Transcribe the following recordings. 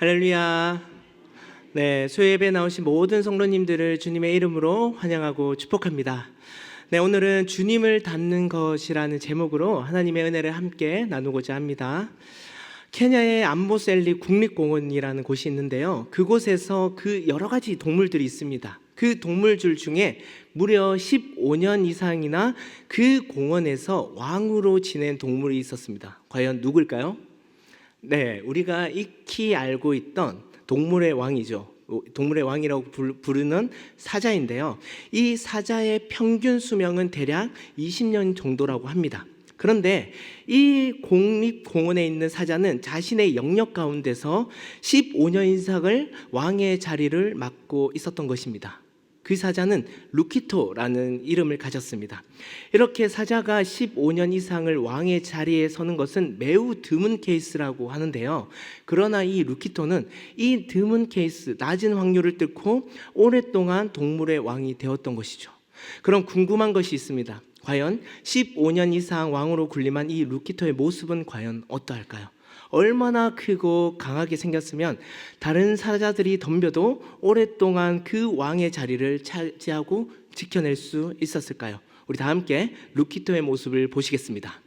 할렐루야. 네, 수요예배에 나오신 모든 성도님들을 주님의 이름으로 환영하고 축복합니다. 네, 오늘은 주님을 닮는 것이라는 제목으로 하나님의 은혜를 함께 나누고자 합니다. 케냐의 암보셀리 국립공원이라는 곳이 있는데요. 그곳에서 그 여러 가지 동물들이 있습니다. 그 동물들 중에 무려 15년 이상이나 그 공원에서 왕으로 지낸 동물이 있었습니다. 과연 누굴까요? 네, 우리가 익히 알고 있던 동물의 왕이죠. 동물의 왕이라고 부르는 사자인데요. 이 사자의 평균 수명은 대략 20년 정도라고 합니다. 그런데 이 국립공원에 있는 사자는 자신의 영역 가운데서 15년 이상을 왕의 자리를 맡고 있었던 것입니다. 그 사자는 루키토라는 이름을 가졌습니다. 이렇게 사자가 15년 이상을 왕의 자리에 서는 것은 매우 드문 케이스라고 하는데요. 그러나 이 루키토는 이 드문 케이스, 낮은 확률을 뚫고 오랫동안 동물의 왕이 되었던 것이죠. 그럼 궁금한 것이 있습니다. 과연 15년 이상 왕으로 군림한 이 루키토의 모습은 과연 어떠할까요? 얼마나 크고 강하게 생겼으면 다른 사자들이 덤벼도 오랫동안 그 왕의 자리를 차지하고 지켜낼 수 있었을까요? 우리 다 함께 루키토의 모습을 보시겠습니다.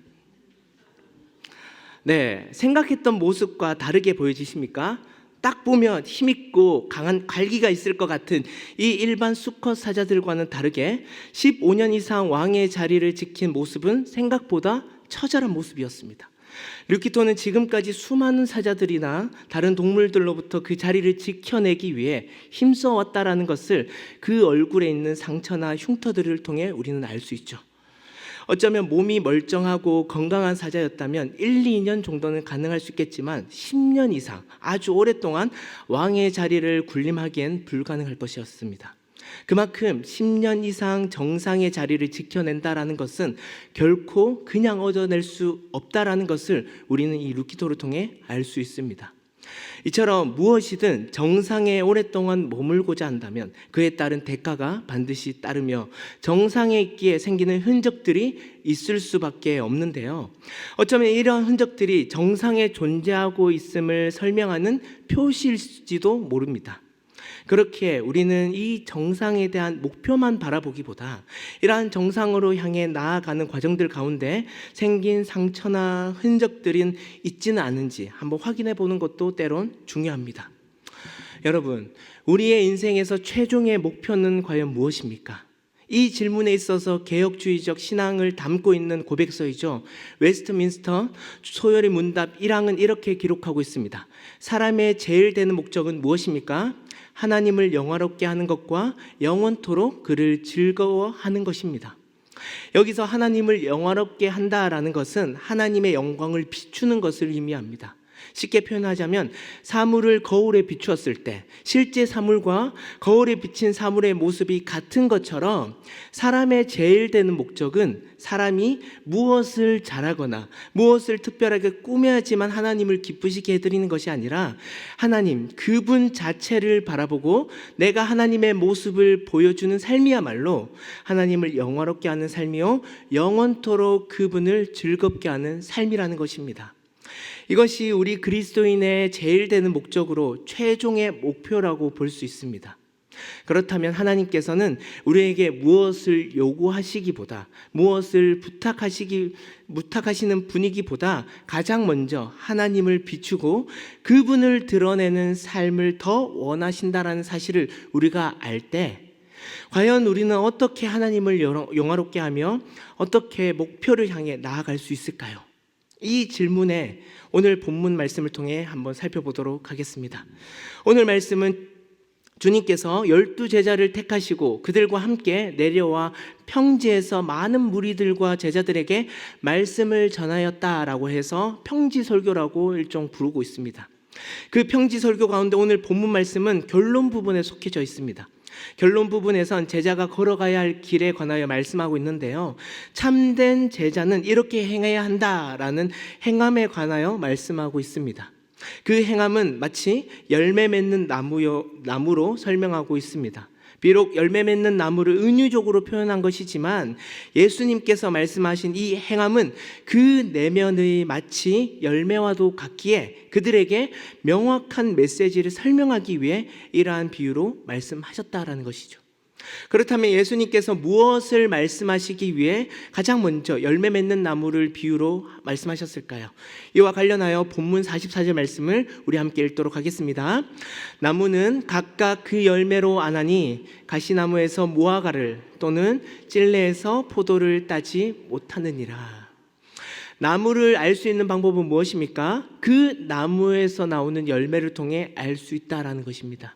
네, 생각했던 모습과 다르게 보여지십니까? 딱 보면 힘있고 강한 갈기가 있을 것 같은 이 일반 수컷 사자들과는 다르게 15년 이상 왕의 자리를 지킨 모습은 생각보다 처절한 모습이었습니다. 루키토는 지금까지 수많은 사자들이나 다른 동물들로부터 그 자리를 지켜내기 위해 힘써왔다라는 것을 그 얼굴에 있는 상처나 흉터들을 통해 우리는 알 수 있죠. 어쩌면 몸이 멀쩡하고 건강한 사자였다면 1, 2년 정도는 가능할 수 있겠지만 10년 이상 아주 오랫동안 왕의 자리를 군림하기엔 불가능할 것이었습니다. 그만큼 10년 이상 정상의 자리를 지켜낸다라는 것은 결코 그냥 얻어낼 수 없다라는 것을 우리는 이 루키토를 통해 알 수 있습니다. 이처럼 무엇이든 정상에 오랫동안 머물고자 한다면 그에 따른 대가가 반드시 따르며 정상에 있기에 생기는 흔적들이 있을 수밖에 없는데요. 어쩌면 이런 흔적들이 정상에 존재하고 있음을 설명하는 표시일지도 모릅니다. 그렇게 우리는 이 정상에 대한 목표만 바라보기보다 이러한 정상으로 향해 나아가는 과정들 가운데 생긴 상처나 흔적들은 있지는 않은지 한번 확인해 보는 것도 때론 중요합니다. 여러분, 우리의 인생에서 최종의 목표는 과연 무엇입니까? 이 질문에 있어서 개혁주의적 신앙을 담고 있는 고백서이죠. 웨스트민스터 소요리 문답 1항은 이렇게 기록하고 있습니다. 사람의 제일 되는 목적은 무엇입니까? 하나님을 영화롭게 하는 것과 영원토록 그를 즐거워하는 것입니다. 여기서 하나님을 영화롭게 한다라는 것은 하나님의 영광을 비추는 것을 의미합니다. 쉽게 표현하자면 사물을 거울에 비추었을 때 실제 사물과 거울에 비친 사물의 모습이 같은 것처럼 사람의 제일 되는 목적은 사람이 무엇을 잘하거나 무엇을 특별하게 꾸며야지만 하나님을 기쁘시게 해드리는 것이 아니라 하나님 그분 자체를 바라보고 내가 하나님의 모습을 보여주는 삶이야말로 하나님을 영화롭게 하는 삶이요 영원토록 그분을 즐겁게 하는 삶이라는 것입니다. 이것이 우리 그리스도인의 제일 되는 목적으로 최종의 목표라고 볼 수 있습니다. 그렇다면 하나님께서는 우리에게 무엇을 요구하시기보다 무엇을 부탁하시는 분위기보다 가장 먼저 하나님을 비추고 그분을 드러내는 삶을 더 원하신다라는 사실을 우리가 알 때 과연 우리는 어떻게 하나님을 영화롭게 하며 어떻게 목표를 향해 나아갈 수 있을까요? 이 질문에 오늘 본문 말씀을 통해 한번 살펴보도록 하겠습니다. 오늘 말씀은 주님께서 12제자를 택하시고 그들과 함께 내려와 평지에서 많은 무리들과 제자들에게 말씀을 전하였다라고 해서 평지설교라고 일종 부르고 있습니다. 그 평지설교 가운데 오늘 본문 말씀은 결론 부분에 속해져 있습니다. 결론 부분에선 제자가 걸어가야 할 길에 관하여 말씀하고 있는데요. 참된 제자는 이렇게 행해야 한다라는 행함에 관하여 말씀하고 있습니다. 그 행함은 마치 열매 맺는 나무로 설명하고 있습니다. 비록 열매 맺는 나무를 은유적으로 표현한 것이지만 예수님께서 말씀하신 이 행함은 그 내면의 마치 열매와도 같기에 그들에게 명확한 메시지를 설명하기 위해 이러한 비유로 말씀하셨다라는 것이죠. 그렇다면 예수님께서 무엇을 말씀하시기 위해 가장 먼저 열매 맺는 나무를 비유로 말씀하셨을까요? 이와 관련하여 본문 44절 말씀을 우리 함께 읽도록 하겠습니다. 나무는 각각 그 열매로 아나니 가시나무에서 무화과를 또는 찔레에서 포도를 따지 못하느니라. 나무를 알 수 있는 방법은 무엇입니까? 그 나무에서 나오는 열매를 통해 알 수 있다라는 것입니다.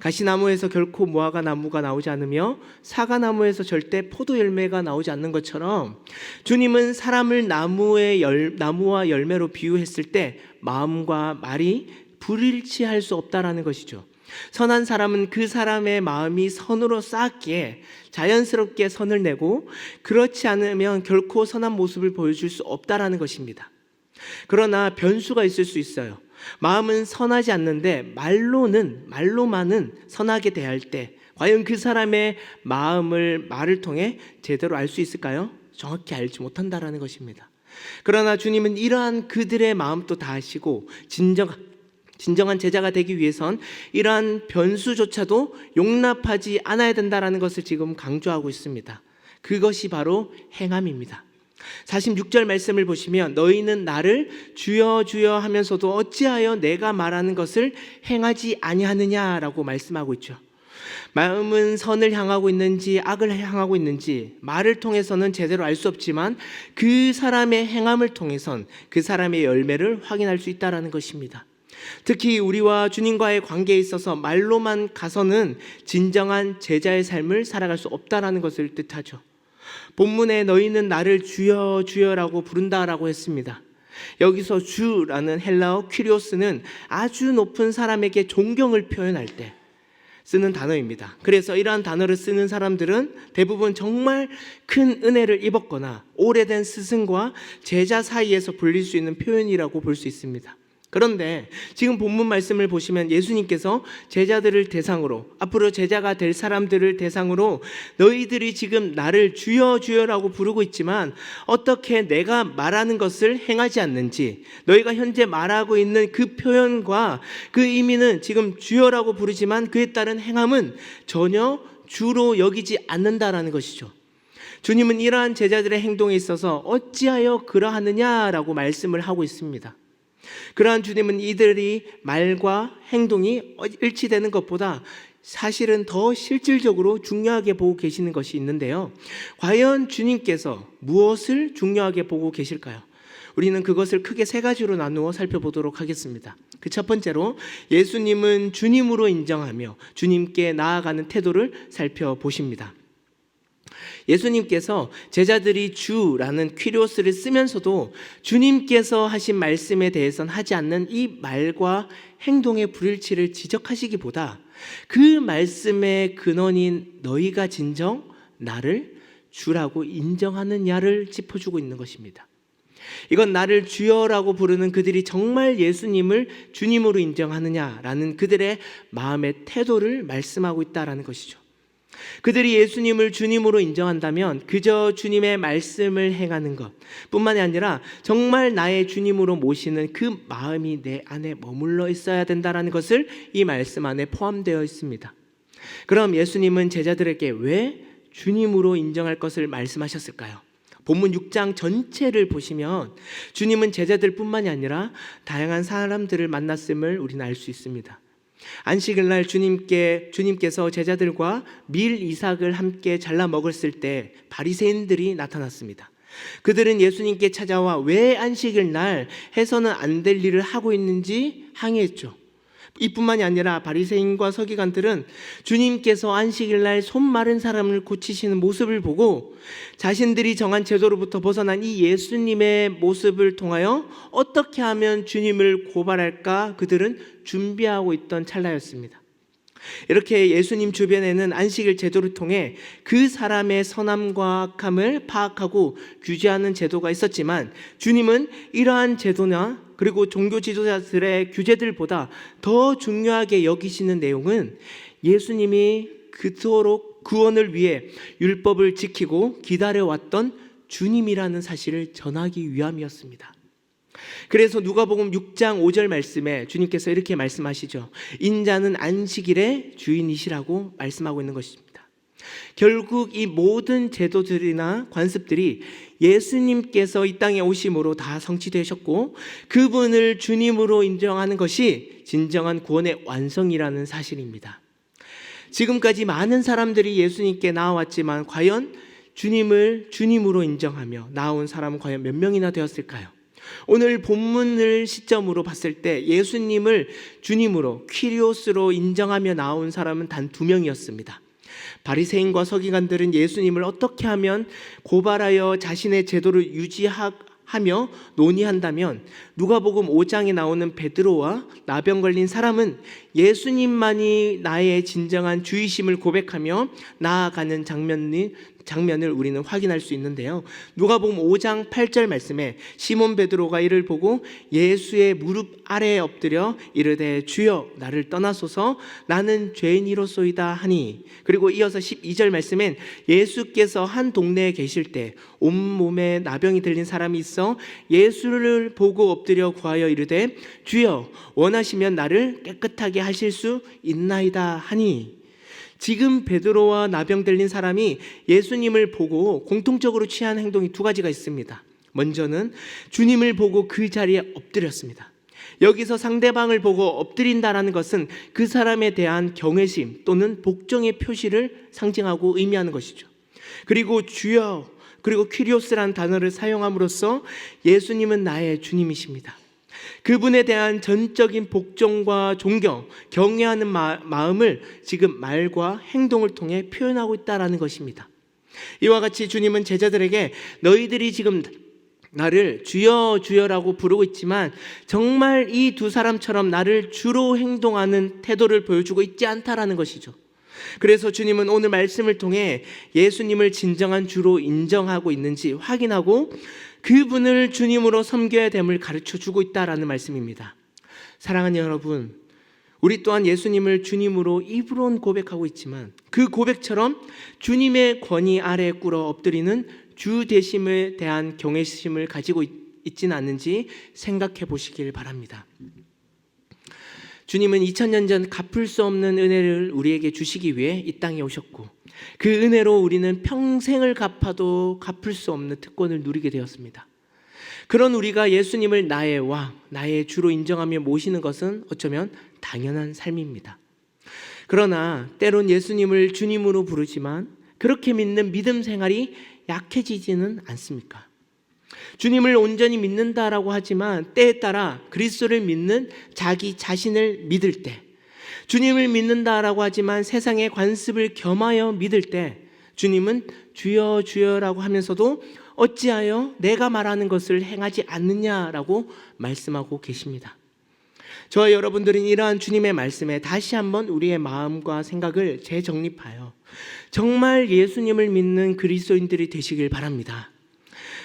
가시나무에서 결코 무화과 나무가 나오지 않으며 사과나무에서 절대 포도 열매가 나오지 않는 것처럼 주님은 사람을 나무와 열매로 비유했을 때 마음과 말이 불일치할 수 없다라는 것이죠. 선한 사람은 그 사람의 마음이 선으로 쌓았기에 자연스럽게 선을 내고 그렇지 않으면 결코 선한 모습을 보여줄 수 없다라는 것입니다. 그러나 변수가 있을 수 있어요. 마음은 선하지 않는데 말로만은 선하게 대할 때 과연 그 사람의 말을 통해 제대로 알 수 있을까요? 정확히 알지 못한다라는 것입니다. 그러나 주님은 이러한 그들의 마음도 다 아시고 진정한 제자가 되기 위해선 이러한 변수조차도 용납하지 않아야 된다라는 것을 지금 강조하고 있습니다. 그것이 바로 행함입니다. 46절 말씀을 보시면 너희는 나를 주여 주여 하면서도 어찌하여 내가 말하는 것을 행하지 아니하느냐라고 말씀하고 있죠. 마음은 선을 향하고 있는지 악을 향하고 있는지 말을 통해서는 제대로 알 수 없지만 그 사람의 행함을 통해선 그 사람의 열매를 확인할 수 있다는 것입니다. 특히 우리와 주님과의 관계에 있어서 말로만 가서는 진정한 제자의 삶을 살아갈 수 없다는 것을 뜻하죠. 본문에 너희는 나를 주여 주여라고 부른다라고 했습니다. 여기서 주라는 헬라어 퀴리오스는 아주 높은 사람에게 존경을 표현할 때 쓰는 단어입니다. 그래서 이러한 단어를 쓰는 사람들은 대부분 정말 큰 은혜를 입었거나 오래된 스승과 제자 사이에서 불릴 수 있는 표현이라고 볼 수 있습니다. 그런데 지금 본문 말씀을 보시면 예수님께서 제자들을 대상으로 앞으로 제자가 될 사람들을 대상으로 너희들이 지금 나를 주여 주여라고 부르고 있지만 어떻게 내가 말하는 것을 행하지 않는지 너희가 현재 말하고 있는 그 표현과 그 의미는 지금 주여라고 부르지만 그에 따른 행함은 전혀 주로 여기지 않는다라는 것이죠. 주님은 이러한 제자들의 행동에 있어서 어찌하여 그러하느냐라고 말씀을 하고 있습니다. 그러한 주님은 이들이 말과 행동이 일치되는 것보다 사실은 더 실질적으로 중요하게 보고 계시는 것이 있는데요. 과연 주님께서 무엇을 중요하게 보고 계실까요? 우리는 그것을 크게 세 가지로 나누어 살펴보도록 하겠습니다. 그 첫 번째로 예수님은 주님으로 인정하며 주님께 나아가는 태도를 살펴보십니다. 예수님께서 제자들이 주라는 퀴리오스를 쓰면서도 주님께서 하신 말씀에 대해서는 하지 않는 이 말과 행동의 불일치를 지적하시기보다 그 말씀의 근원인 너희가 진정 나를 주라고 인정하느냐를 짚어주고 있는 것입니다. 이건 나를 주여라고 부르는 그들이 정말 예수님을 주님으로 인정하느냐라는 그들의 마음의 태도를 말씀하고 있다는 것이죠. 그들이 예수님을 주님으로 인정한다면 그저 주님의 말씀을 행하는 것 뿐만이 아니라 정말 나의 주님으로 모시는 그 마음이 내 안에 머물러 있어야 된다는 것을 이 말씀 안에 포함되어 있습니다. 그럼 예수님은 제자들에게 왜 주님으로 인정할 것을 말씀하셨을까요? 본문 6장 전체를 보시면 주님은 제자들 뿐만이 아니라 다양한 사람들을 만났음을 우리는 알 수 있습니다. 안식일 날 주님께서 제자들과 밀 이삭을 함께 잘라 먹었을 때 바리새인들이 나타났습니다. 그들은 예수님께 찾아와 왜 안식일 날 해서는 안 될 일을 하고 있는지 항의했죠. 이뿐만이 아니라 바리새인과 서기관들은 주님께서 안식일 날 손 마른 사람을 고치시는 모습을 보고 자신들이 정한 제도로부터 벗어난 이 예수님의 모습을 통하여 어떻게 하면 주님을 고발할까 그들은 준비하고 있던 찰나였습니다. 이렇게 예수님 주변에는 안식일 제도를 통해 그 사람의 선함과 악함을 파악하고 규제하는 제도가 있었지만 주님은 이러한 제도나 그리고 종교 지도자들의 규제들보다 더 중요하게 여기시는 내용은 예수님이 그토록 구원을 위해 율법을 지키고 기다려왔던 주님이라는 사실을 전하기 위함이었습니다. 그래서 누가복음 6장 5절 말씀에 주님께서 이렇게 말씀하시죠. 인자는 안식일의 주인이시라고 말씀하고 있는 것입니다. 결국 이 모든 제도들이나 관습들이 예수님께서 이 땅에 오심으로 다 성취되셨고 그분을 주님으로 인정하는 것이 진정한 구원의 완성이라는 사실입니다. 지금까지 많은 사람들이 예수님께 나와왔지만 과연 주님을 주님으로 인정하며 나온 사람은 과연 몇 명이나 되었을까요? 오늘 본문을 시점으로 봤을 때 예수님을 주님으로 퀴리오스로 인정하며 나온 사람은 단 2명이었습니다. 바리새인과 서기관들은 예수님을 어떻게 하면 고발하여 자신의 제도를 유지하며 논의한다면 누가복음 5장에 나오는 베드로와 나병 걸린 사람은 예수님만이 나의 진정한 주이심을 고백하며 나아가는 장면을 우리는 확인할 수 있는데요. 누가복음 5장 8절 말씀에 시몬 베드로가 이를 보고 예수의 무릎 아래에 엎드려 이르되 주여 나를 떠나소서 나는 죄인이로소이다 하니, 그리고 이어서 12절 말씀엔 예수께서 한 동네에 계실 때 온몸에 나병이 들린 사람이 있어 예수를 보고 엎드려 구하여 이르되 주여 원하시면 나를 깨끗하게 하실 수 있나이다 하니, 지금 베드로와 나병 들린 사람이 예수님을 보고 공통적으로 취한 행동이 2가지가 있습니다. 먼저는 주님을 보고 그 자리에 엎드렸습니다. 여기서 상대방을 보고 엎드린다라는 것은 그 사람에 대한 경외심 또는 복종의 표시를 상징하고 의미하는 것이죠. 그리고 주여, 그리고 퀴리오스라는 단어를 사용함으로써 예수님은 나의 주님이십니다. 그분에 대한 전적인 복종과 존경, 경외하는 마음을 지금 말과 행동을 통해 표현하고 있다는 것입니다. 이와 같이 주님은 제자들에게 너희들이 지금 나를 주여 주여라고 부르고 있지만 정말 이 2사람처럼 나를 주로 행동하는 태도를 보여주고 있지 않다라는 것이죠. 그래서 주님은 오늘 말씀을 통해 예수님을 진정한 주로 인정하고 있는지 확인하고 그분을 주님으로 섬겨야 됨을 가르쳐주고 있다라는 말씀입니다. 사랑하는 여러분, 우리 또한 예수님을 주님으로 입으로는 고백하고 있지만 그 고백처럼 주님의 권위 아래에 꿇어 엎드리는 주 되심에 대한 경외심을 가지고 있지는 않는지 생각해 보시길 바랍니다. 주님은 2000년 전 갚을 수 없는 은혜를 우리에게 주시기 위해 이 땅에 오셨고 그 은혜로 우리는 평생을 갚아도 갚을 수 없는 특권을 누리게 되었습니다. 그런 우리가 예수님을 나의 왕, 나의 주로 인정하며 모시는 것은 어쩌면 당연한 삶입니다. 그러나 때론 예수님을 주님으로 부르지만 그렇게 믿는 믿음 생활이 약해지지는 않습니까? 주님을 온전히 믿는다라고 하지만 때에 따라 그리스도를 믿는 자기 자신을 믿을 때, 주님을 믿는다라고 하지만 세상의 관습을 겸하여 믿을 때 주님은 주여 주여라고 하면서도 어찌하여 내가 말하는 것을 행하지 않느냐라고 말씀하고 계십니다. 저와 여러분들은 이러한 주님의 말씀에 다시 한번 우리의 마음과 생각을 재정립하여 정말 예수님을 믿는 그리스도인들이 되시길 바랍니다.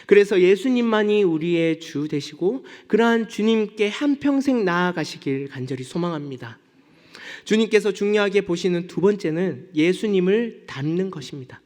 그래서 예수님만이 우리의 주 되시고 그러한 주님께 한평생 나아가시길 간절히 소망합니다. 주님께서 중요하게 보시는 2번째는 예수님을 닮는 것입니다.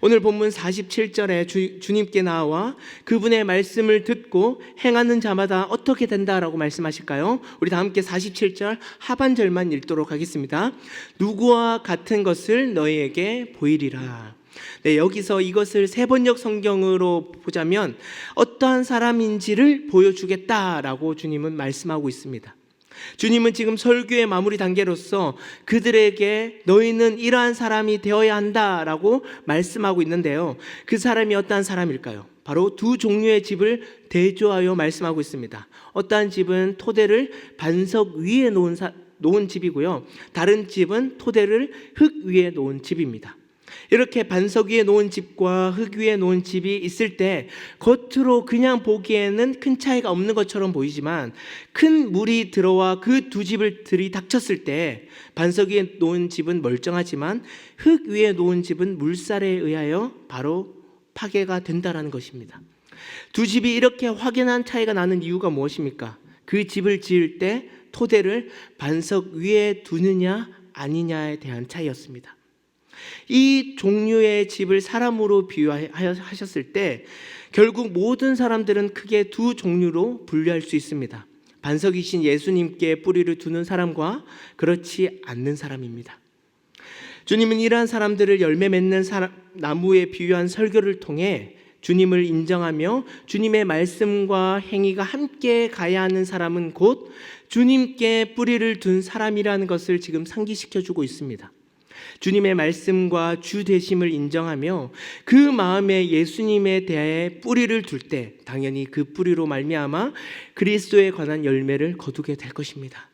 오늘 본문 47절에 주님께 나와 그분의 말씀을 듣고 행하는 자마다 어떻게 된다라고 말씀하실까요? 우리 다 함께 47절 하반절만 읽도록 하겠습니다. 누구와 같은 것을 너희에게 보이리라. 네, 여기서 이것을 세번역 성경으로 보자면 어떠한 사람인지를 보여주겠다라고 주님은 말씀하고 있습니다. 주님은 지금 설교의 마무리 단계로서 그들에게 너희는 이러한 사람이 되어야 한다라고 말씀하고 있는데요. 그 사람이 어떠한 사람일까요? 바로 2 종류의 집을 대조하여 말씀하고 있습니다. 어떠한 집은 토대를 반석 위에 놓은 집이고요. 다른 집은 토대를 흙 위에 놓은 집입니다. 이렇게 반석 위에 놓은 집과 흙 위에 놓은 집이 있을 때 겉으로 그냥 보기에는 큰 차이가 없는 것처럼 보이지만 큰 물이 들어와 그 2 집을 들이닥쳤을 때 반석 위에 놓은 집은 멀쩡하지만 흙 위에 놓은 집은 물살에 의하여 바로 파괴가 된다는 것입니다. 2 집이 이렇게 확연한 차이가 나는 이유가 무엇입니까? 그 집을 지을 때 토대를 반석 위에 두느냐 아니냐에 대한 차이였습니다. 이 종류의 집을 사람으로 비유하셨을 때 결국 모든 사람들은 크게 두 종류로 분류할 수 있습니다. 반석이신 예수님께 뿌리를 두는 사람과 그렇지 않는 사람입니다. 주님은 이러한 사람들을 열매 맺는 나무에 비유한 설교를 통해 주님을 인정하며 주님의 말씀과 행위가 함께 가야 하는 사람은 곧 주님께 뿌리를 둔 사람이라는 것을 지금 상기시켜주고 있습니다. 주님의 말씀과 주 되심을 인정하며 그 마음에 예수님에 대해 뿌리를 둘 때 당연히 그 뿌리로 말미암아 그리스도에 관한 열매를 거두게 될 것입니다.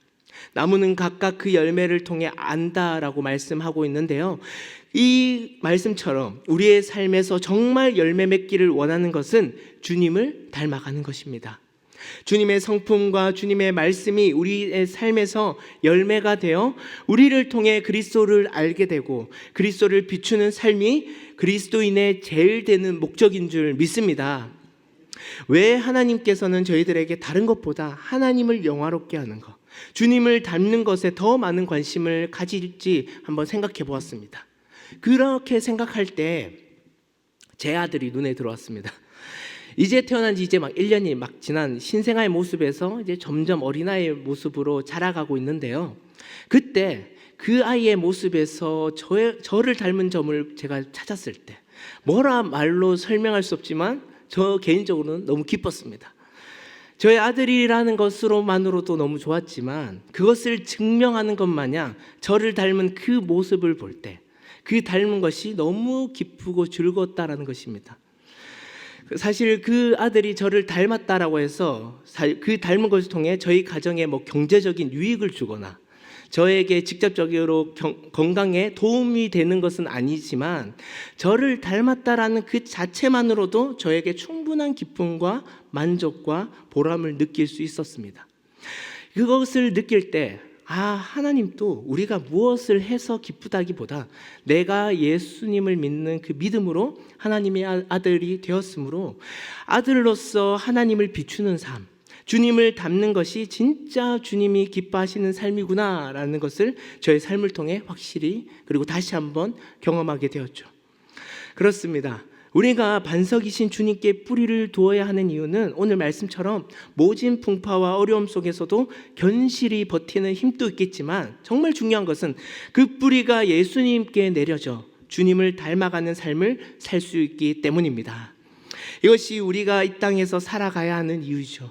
나무는 각각 그 열매를 통해 안다라고 말씀하고 있는데요. 이 말씀처럼 우리의 삶에서 정말 열매 맺기를 원하는 것은 주님을 닮아가는 것입니다. 주님의 성품과 주님의 말씀이 우리의 삶에서 열매가 되어 우리를 통해 그리스도를 알게 되고 그리스도를 비추는 삶이 그리스도인의 제일 되는 목적인 줄 믿습니다. 왜 하나님께서는 저희들에게 다른 것보다 하나님을 영화롭게 하는 것, 주님을 닮는 것에 더 많은 관심을 가질지 한번 생각해 보았습니다. 그렇게 생각할 때 제 아들이 눈에 들어왔습니다. 이제 태어난 지 이제 막 1년이 막 지난 신생아의 모습에서 이제 점점 어린아이의 모습으로 자라가고 있는데요. 그때 그 아이의 모습에서 저를 닮은 점을 제가 찾았을 때 뭐라 말로 설명할 수 없지만 저 개인적으로는 너무 기뻤습니다. 저의 아들이라는 것으로만으로도 너무 좋았지만 그것을 증명하는 것 마냥 저를 닮은 그 모습을 볼 때 그 닮은 것이 너무 기쁘고 즐거웠다라는 것입니다. 사실 그 아들이 저를 닮았다라고 해서 그 닮은 것을 통해 저희 가정에 뭐 경제적인 유익을 주거나 저에게 직접적으로 건강에 도움이 되는 것은 아니지만 저를 닮았다라는 그 자체만으로도 저에게 충분한 기쁨과 만족과 보람을 느낄 수 있었습니다. 그것을 느낄 때 하나님도 우리가 무엇을 해서 기쁘다기보다 내가 예수님을 믿는 그 믿음으로 하나님의 아들이 되었으므로 아들로서 하나님을 비추는 삶, 주님을 닮는 것이 진짜 주님이 기뻐하시는 삶이구나라는 것을 저의 삶을 통해 확실히 그리고 다시 한번 경험하게 되었죠. 그렇습니다. 우리가 반석이신 주님께 뿌리를 두어야 하는 이유는 오늘 말씀처럼 모진 풍파와 어려움 속에서도 견실히 버티는 힘도 있겠지만 정말 중요한 것은 그 뿌리가 예수님께 내려져 주님을 닮아가는 삶을 살 수 있기 때문입니다. 이것이 우리가 이 땅에서 살아가야 하는 이유죠.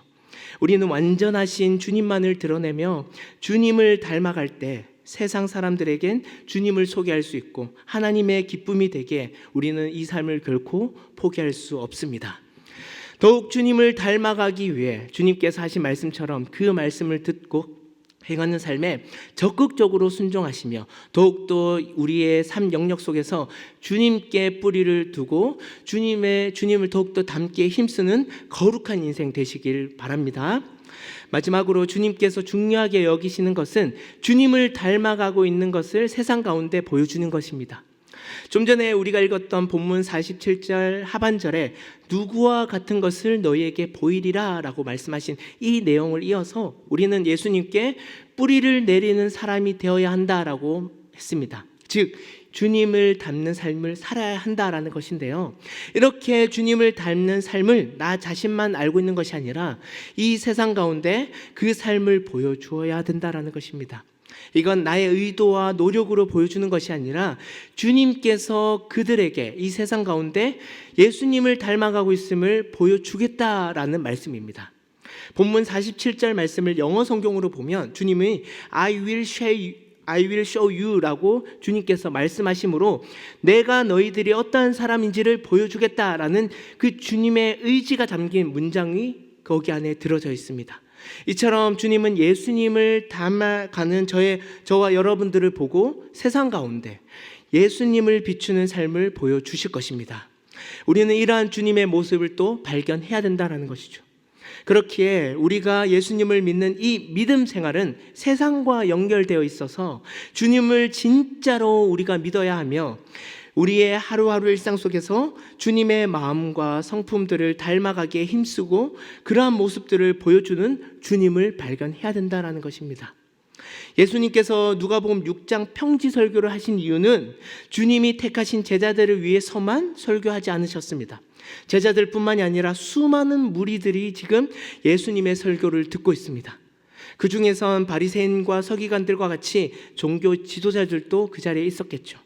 우리는 완전하신 주님만을 드러내며 주님을 닮아갈 때 세상 사람들에겐 주님을 소개할 수 있고 하나님의 기쁨이 되게 우리는 이 삶을 결코 포기할 수 없습니다. 더욱 주님을 닮아가기 위해 주님께서 하신 말씀처럼 그 말씀을 듣고 행하는 삶에 적극적으로 순종하시며 더욱더 우리의 삶 영역 속에서 주님께 뿌리를 두고 주님을 더욱더 닮게 힘쓰는 거룩한 인생 되시길 바랍니다. 마지막으로 주님께서 중요하게 여기시는 것은 주님을 닮아가고 있는 것을 세상 가운데 보여주는 것입니다. 좀 전에 우리가 읽었던 본문 47절 하반절에 누구와 같은 것을 너희에게 보이리라 라고 말씀하신 이 내용을 이어서 우리는 예수님께 뿌리를 내리는 사람이 되어야 한다라고 했습니다. 즉 주님을 닮는 삶을 살아야 한다라는 것인데요. 이렇게 주님을 닮는 삶을 나 자신만 알고 있는 것이 아니라 이 세상 가운데 그 삶을 보여주어야 된다라는 것입니다. 이건 나의 의도와 노력으로 보여주는 것이 아니라 주님께서 그들에게 이 세상 가운데 예수님을 닮아가고 있음을 보여주겠다라는 말씀입니다. 본문 47절 말씀을 영어 성경으로 보면 주님이 I will show you라고 주님께서 말씀하시므로 내가 너희들이 어떠한 사람인지를 보여주겠다라는 그 주님의 의지가 담긴 문장이 거기 안에 들어져 있습니다. 이처럼 주님은 예수님을 닮아가는 저와 여러분들을 보고 세상 가운데 예수님을 비추는 삶을 보여주실 것입니다. 우리는 이러한 주님의 모습을 또 발견해야 된다는 것이죠. 그렇기에 우리가 예수님을 믿는 이 믿음 생활은 세상과 연결되어 있어서 주님을 진짜로 우리가 믿어야 하며 우리의 하루하루 일상 속에서 주님의 마음과 성품들을 닮아가기에 힘쓰고 그러한 모습들을 보여주는 주님을 발견해야 된다는 것입니다. 예수님께서 누가복음 6장 평지 설교를 하신 이유는 주님이 택하신 제자들을 위해서만 설교하지 않으셨습니다. 제자들뿐만이 아니라 수많은 무리들이 지금 예수님의 설교를 듣고 있습니다. 그 중에선 바리새인과 서기관들과 같이 종교 지도자들도 그 자리에 있었겠죠.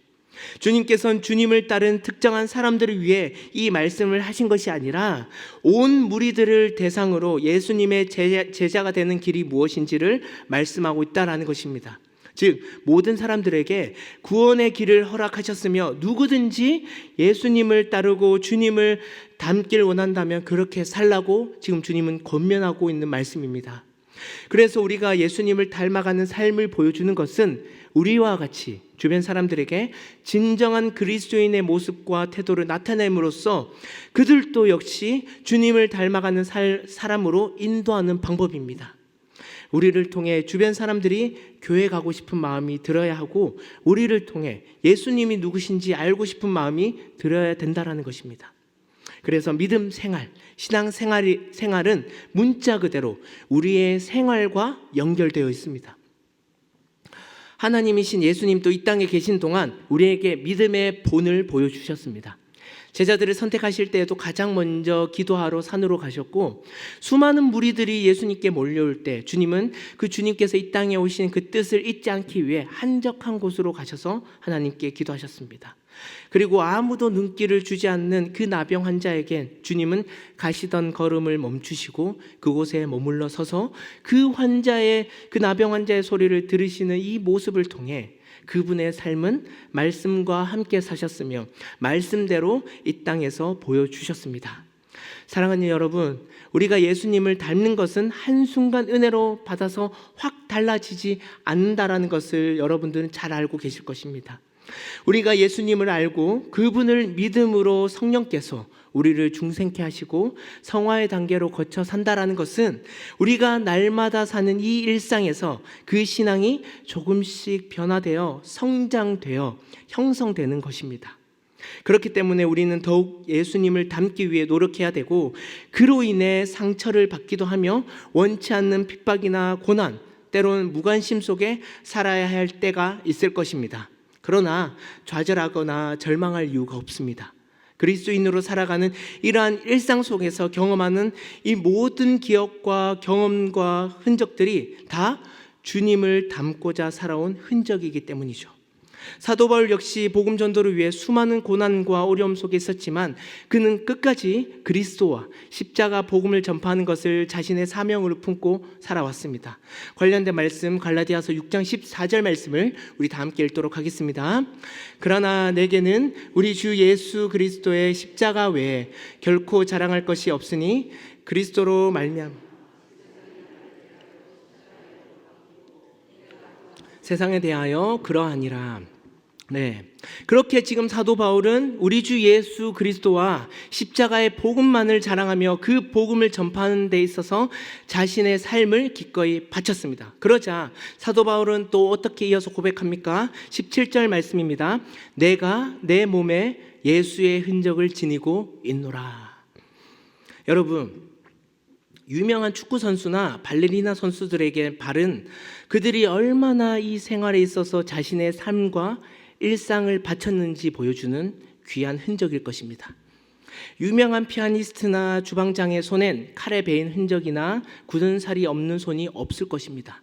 주님께서는 주님을 따른 특정한 사람들을 위해 이 말씀을 하신 것이 아니라 온 무리들을 대상으로 예수님의 제자가 되는 길이 무엇인지를 말씀하고 있다는 것입니다. 즉 모든 사람들에게 구원의 길을 허락하셨으며 누구든지 예수님을 따르고 주님을 닮길 원한다면 그렇게 살라고 지금 주님은 권면하고 있는 말씀입니다. 그래서 우리가 예수님을 닮아가는 삶을 보여주는 것은 우리와 같이 주변 사람들에게 진정한 그리스도인의 모습과 태도를 나타냄으로써 그들도 역시 주님을 닮아가는 사람으로 인도하는 방법입니다. 우리를 통해 주변 사람들이 교회 가고 싶은 마음이 들어야 하고 우리를 통해 예수님이 누구신지 알고 싶은 마음이 들어야 된다는 것입니다. 그래서 믿음 생활, 신앙 생활은 문자 그대로 우리의 생활과 연결되어 있습니다. 하나님이신 예수님도 이 땅에 계신 동안 우리에게 믿음의 본을 보여주셨습니다. 제자들을 선택하실 때에도 가장 먼저 기도하러 산으로 가셨고 수많은 무리들이 예수님께 몰려올 때 주님은 그 주님께서 이 땅에 오신 그 뜻을 잊지 않기 위해 한적한 곳으로 가셔서 하나님께 기도하셨습니다. 그리고 아무도 눈길을 주지 않는 그 나병 환자에게 주님은 가시던 걸음을 멈추시고 그곳에 머물러 서서 그 나병 환자의 소리를 들으시는 이 모습을 통해 그분의 삶은 말씀과 함께 사셨으며 말씀대로 이 땅에서 보여주셨습니다. 사랑하는 여러분, 우리가 예수님을 닮는 것은 한순간 은혜로 받아서 확 달라지지 않는다라는 것을 여러분들은 잘 알고 계실 것입니다. 우리가 예수님을 알고 그분을 믿음으로 성령께서 우리를 중생케 하시고 성화의 단계로 거쳐 산다라는 것은 우리가 날마다 사는 이 일상에서 그 신앙이 조금씩 변화되어 성장되어 형성되는 것입니다. 그렇기 때문에 우리는 더욱 예수님을 닮기 위해 노력해야 되고 그로 인해 상처를 받기도 하며 원치 않는 핍박이나 고난, 때로는 무관심 속에 살아야 할 때가 있을 것입니다. 그러나 좌절하거나 절망할 이유가 없습니다. 그리스도인으로 살아가는 이러한 일상 속에서 경험하는 이 모든 기억과 경험과 흔적들이 다 주님을 닮고자 살아온 흔적이기 때문이죠. 사도 바울 역시 복음 전도를 위해 수많은 고난과 어려움 속에 있었지만 그는 끝까지 그리스도와 십자가 복음을 전파하는 것을 자신의 사명으로 품고 살아왔습니다. 관련된 말씀 갈라디아서 6장 14절 말씀을 우리 다 함께 읽도록 하겠습니다. 그러나 내게는 우리 주 예수 그리스도의 십자가 외에 결코 자랑할 것이 없으니 그리스도로 말미암아 세상에 대하여 그러하니라. 네, 그렇게 지금 사도 바울은 우리 주 예수 그리스도와 십자가의 복음만을 자랑하며 그 복음을 전파하는 데 있어서 자신의 삶을 기꺼이 바쳤습니다. 그러자 사도 바울은 또 어떻게 이어서 고백합니까? 17절 말씀입니다. 내가 내 몸에 예수의 흔적을 지니고 있노라. 여러분, 유명한 축구 선수나 발레리나 선수들에게 발은 그들이 얼마나 이 생활에 있어서 자신의 삶과 일상을 바쳤는지 보여주는 귀한 흔적일 것입니다. 유명한 피아니스트나 주방장의 손엔 칼에 베인 흔적이나 굳은 살이 없는 손이 없을 것입니다.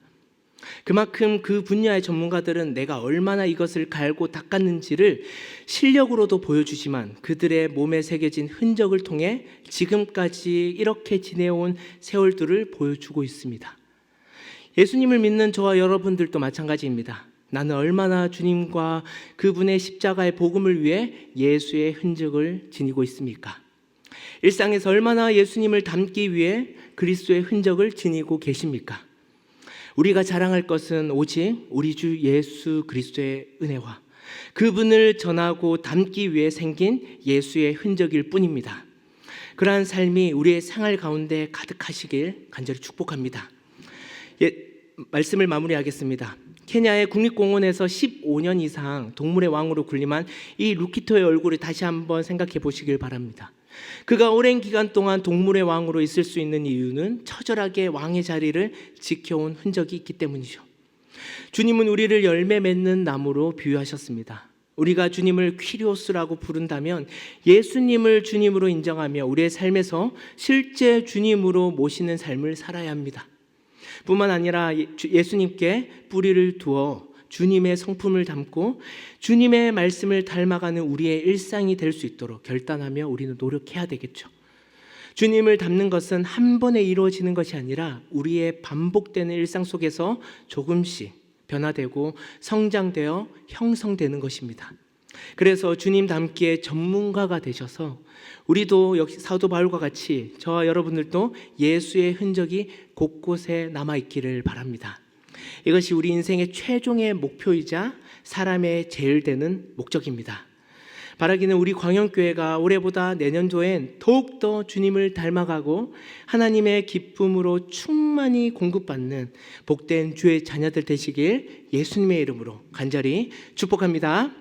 그만큼 그 분야의 전문가들은 내가 얼마나 이것을 갈고 닦았는지를 실력으로도 보여주지만 그들의 몸에 새겨진 흔적을 통해 지금까지 이렇게 지내온 세월들을 보여주고 있습니다. 예수님을 믿는 저와 여러분들도 마찬가지입니다. 나는 얼마나 주님과 그분의 십자가의 복음을 위해 예수의 흔적을 지니고 있습니까? 일상에서 얼마나 예수님을 닮기 위해 그리스도의 흔적을 지니고 계십니까? 우리가 자랑할 것은 오직 우리 주 예수 그리스도의 은혜와 그분을 전하고 닮기 위해 생긴 예수의 흔적일 뿐입니다. 그러한 삶이 우리의 생활 가운데 가득하시길 간절히 축복합니다. 말씀을 마무리하겠습니다. 케냐의 국립공원에서 15년 이상 동물의 왕으로 군림한 이 루키토의 얼굴을 다시 한번 생각해 보시길 바랍니다. 그가 오랜 기간 동안 동물의 왕으로 있을 수 있는 이유는 처절하게 왕의 자리를 지켜온 흔적이 있기 때문이죠. 주님은 우리를 열매 맺는 나무로 비유하셨습니다. 우리가 주님을 퀴리오스라고 부른다면 예수님을 주님으로 인정하며 우리의 삶에서 실제 주님으로 모시는 삶을 살아야 합니다. 뿐만 아니라 예수님께 뿌리를 두어 주님의 성품을 담고 주님의 말씀을 닮아가는 우리의 일상이 될 수 있도록 결단하며 우리는 노력해야 되겠죠. 주님을 닮는 것은 한 번에 이루어지는 것이 아니라 우리의 반복되는 일상 속에서 조금씩 변화되고 성장되어 형성되는 것입니다. 그래서 주님 닮기에 전문가가 되셔서 우리도 역시 사도 바울과 같이 저와 여러분들도 예수의 흔적이 곳곳에 남아있기를 바랍니다. 이것이 우리 인생의 최종의 목표이자 사람의 제일 되는 목적입니다. 바라기는 우리 광영교회가 올해보다 내년도엔 더욱더 주님을 닮아가고 하나님의 기쁨으로 충만히 공급받는 복된 주의 자녀들 되시길 예수님의 이름으로 간절히 축복합니다.